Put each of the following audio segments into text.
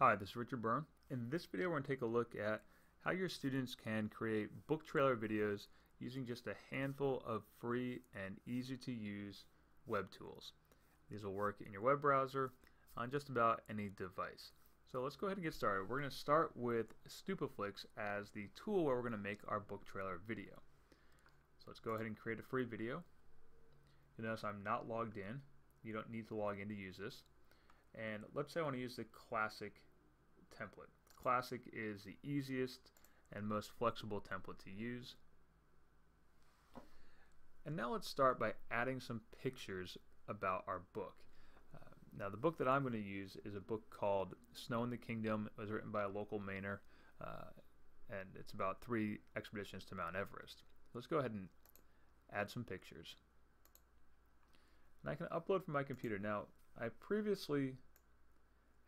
Hi, this is Richard Byrne. In this video, we're going to take a look at how your students can create book trailer videos using just a handful of free and easy to use web tools. These will work in your web browser on just about any device. So let's go ahead and get started. We're going to start with Stupeflix as the tool where we're going to make our book trailer video. So let's go ahead and create a free video. You'll notice I'm not logged in. You don't need to log in to use this. And let's say I want to use the classic template. Classic is the easiest and most flexible template to use. And now let's start by adding some pictures about our book. Now the book that I'm going to use is a book called Snow in the Kingdom. It was written by a local Mainer, and it's about 3 expeditions to Mount Everest. Let's go ahead and add some pictures. And I can upload from my computer. Now I previously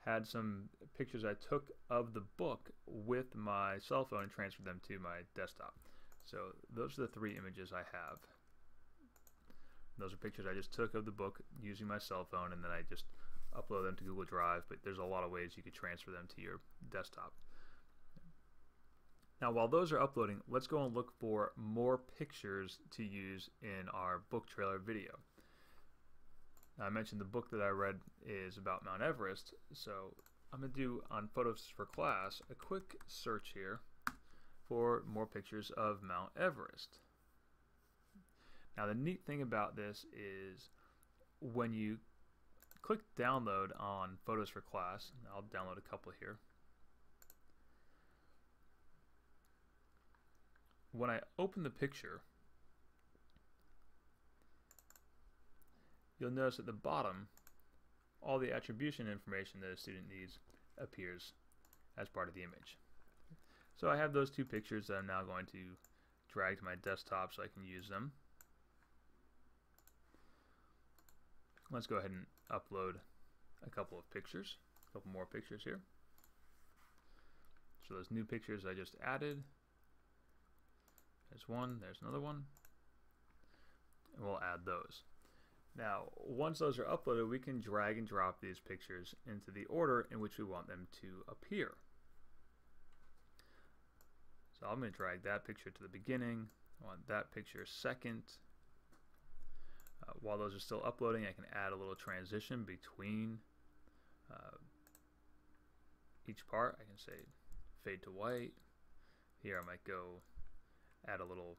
had some pictures I took of the book with my cell phone and transferred them to my desktop. So those are the 3 images I have. Those are pictures I just took of the book using my cell phone, and then I just upload them to Google Drive, but there's a lot of ways you could transfer them to your desktop. Now while those are uploading, let's go and look for more pictures to use in our book trailer video. Now, I mentioned the book that I read is about Mount Everest, so I'm going to do on Photos for Class a quick search here for more pictures of Mount Everest. Now the neat thing about this is when you click download on Photos for Class, I'll download a couple here. When I open the picture, you'll notice at the bottom all the attribution information that a student needs appears as part of the image. So I have those 2 pictures that I'm now going to drag to my desktop so I can use them. Let's go ahead and upload a couple of pictures, a couple more pictures here. So those new pictures I just added, there's one, there's another one, and we'll add those. Now, once those are uploaded, we can drag and drop these pictures into the order in which we want them to appear. So I'm going to drag that picture to the beginning. I want that picture second. While those are still uploading, I can add a little transition between each part. I can say fade to white. Here I might go add a little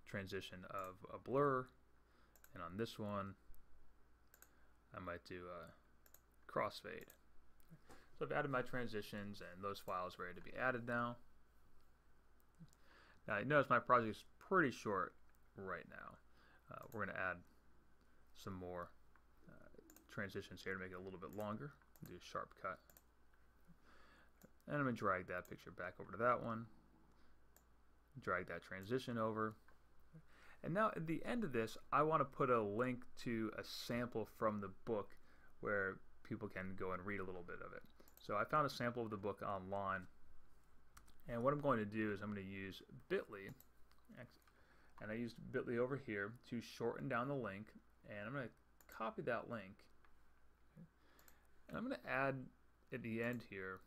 transition of a blur. And on this one, I might do a crossfade. So I've added my transitions, and those files are ready to be added now. Now you notice my project is pretty short right now. We're going to add some more transitions here to make it a little bit longer. Do a sharp cut. And I'm going to drag that picture back over to that one. Drag that transition over. And now at the end of this, I want to put a link to a sample from the book where people can go and read a little bit of it. So I found a sample of the book online. And what I'm going to do is I'm going to use Bitly. And I used Bitly over here to shorten down the link. And I'm going to copy that link. And I'm going to add at the end here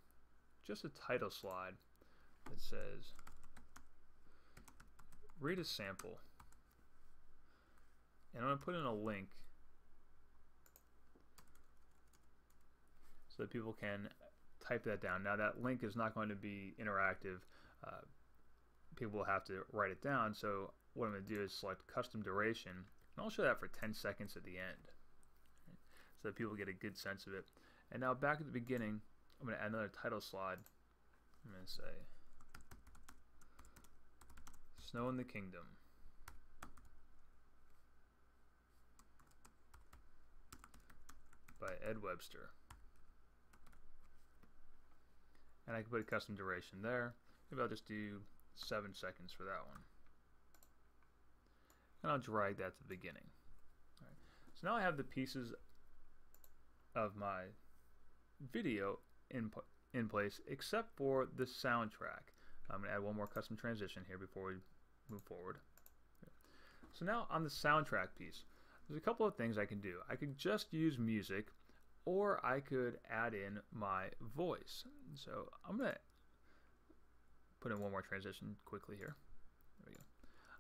just a title slide that says, read a sample. And I'm going to put in a link so that people can type that down. Now that link is not going to be interactive. People will have to write it down. So what I'm going to do is select custom duration. And I'll show that for 10 seconds at the end, so that people get a good sense of it. And now back at the beginning, I'm going to add another title slide. I'm going to say Snow in the Kingdom by Ed Webster. And I can put a custom duration there. Maybe I'll just do 7 seconds for that one. And I'll drag that to the beginning. All right. So now I have the pieces of my video in place except for the soundtrack. I'm going to add one more custom transition here before we move forward. So now on the soundtrack piece, there's a couple of things I can do. I could just use music. or I could add in my voice. So I'm going to put in one more transition quickly here. There we go.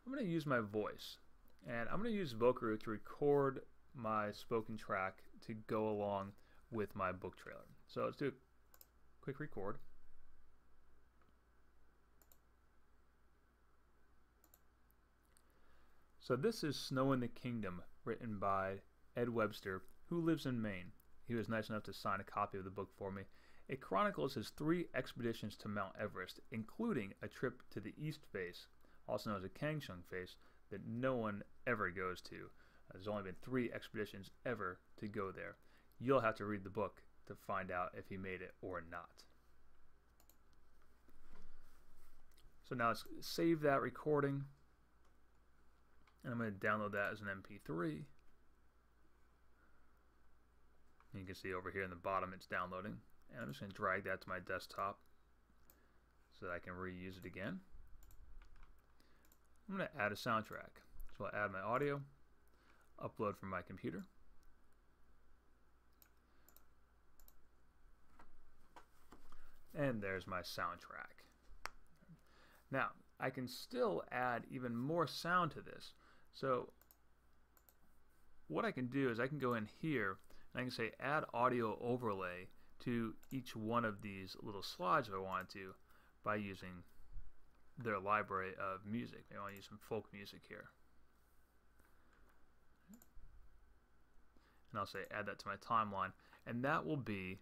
I'm going to use my voice, and I'm going to use Vocaroo to record my spoken track to go along with my book trailer. So let's do a quick record. So this is Snow in the Kingdom, written by Ed Webster, who lives in Maine. He was nice enough to sign a copy of the book for me. It chronicles his 3 expeditions to Mount Everest, including a trip to the East Face, also known as the Kangshung Face, that no one ever goes to. There's only been 3 expeditions ever to go there. You'll have to read the book to find out if he made it or not. So now let's save that recording, and I'm going to download that as an MP3. And you can see over here in the bottom it's downloading, and I'm just going to drag that to my desktop so that I can reuse it again. I'm going to add a soundtrack. So I'll add my audio, upload from my computer. And there's my soundtrack. Now, I can still add even more sound to this. So what I can do is I can go in here and I can say add audio overlay to each one of these little slides if I wanted to by using their library of music. Maybe I want to use some folk music here. And I'll say add that to my timeline, and that will be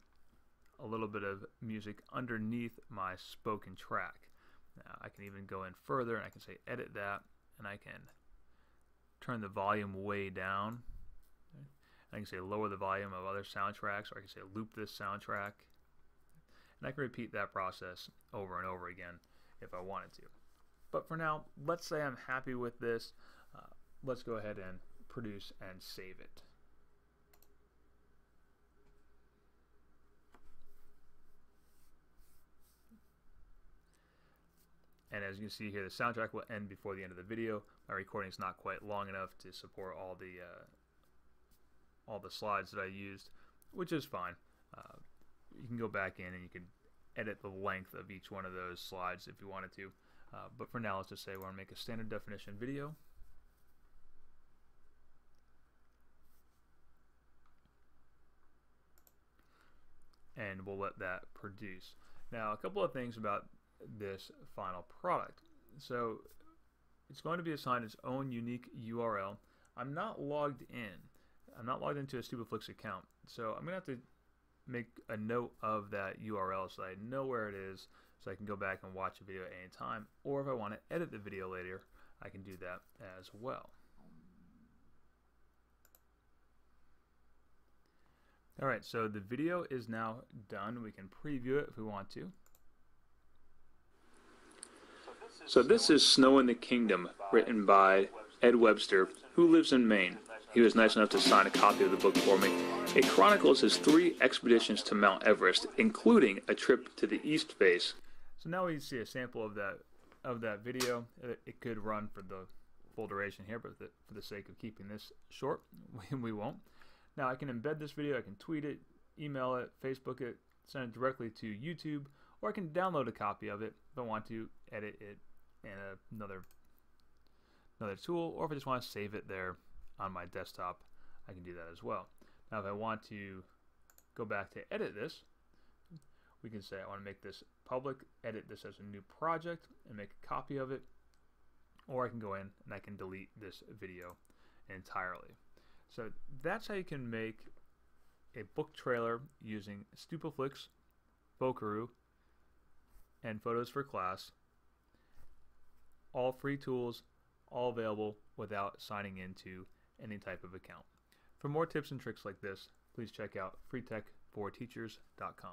a little bit of music underneath my spoken track. Now I can even go in further and I can say edit that, and I can turn the volume way down. I can say lower the volume of other soundtracks, or I can say loop this soundtrack. And I can repeat that process over and over again if I wanted to. But for now, let's say I'm happy with this. Let's go ahead and produce and save it. And as you can see here, the soundtrack will end before the end of the video. My recording is not quite long enough to support all the slides that I used, which is fine. You can go back in and you can edit the length of each one of those slides if you wanted to. But for now, let's just say we want to make a standard definition video. And we'll let that produce. Now, a couple of things about this final product. So it's going to be assigned its own unique URL. I'm not logged in. I'm not logged into a StupidFlix account. So I'm going to have to make a note of that URL so I know where it is, so I can go back and watch a video at any time. Or if I want to edit the video later, I can do that as well. Alright, so the video is now done. We can preview it if we want to. So this is Snow in the Kingdom, written by Ed Webster, who lives in Maine. He was nice enough to sign a copy of the book for me. It chronicles his 3 expeditions to Mount Everest, including a trip to the East Face. So now we see a sample of that video. It could run for the full duration here, but for the sake of keeping this short, we won't. Now I can embed this video, I can tweet it, email it, Facebook it, send it directly to YouTube, or I can download a copy of it if I want to edit it in another tool, or if I just want to save it there on my desktop, I can do that as well. Now if I want to go back to edit this, we can say I want to make this public, edit this as a new project, and make a copy of it, or I can go in and I can delete this video entirely. So that's how you can make a book trailer using StupidFlix, Vocaroo, and Photos for Class. All free tools, all available without signing into any type of account. For more tips and tricks like this, please check out freetechforteachers.com.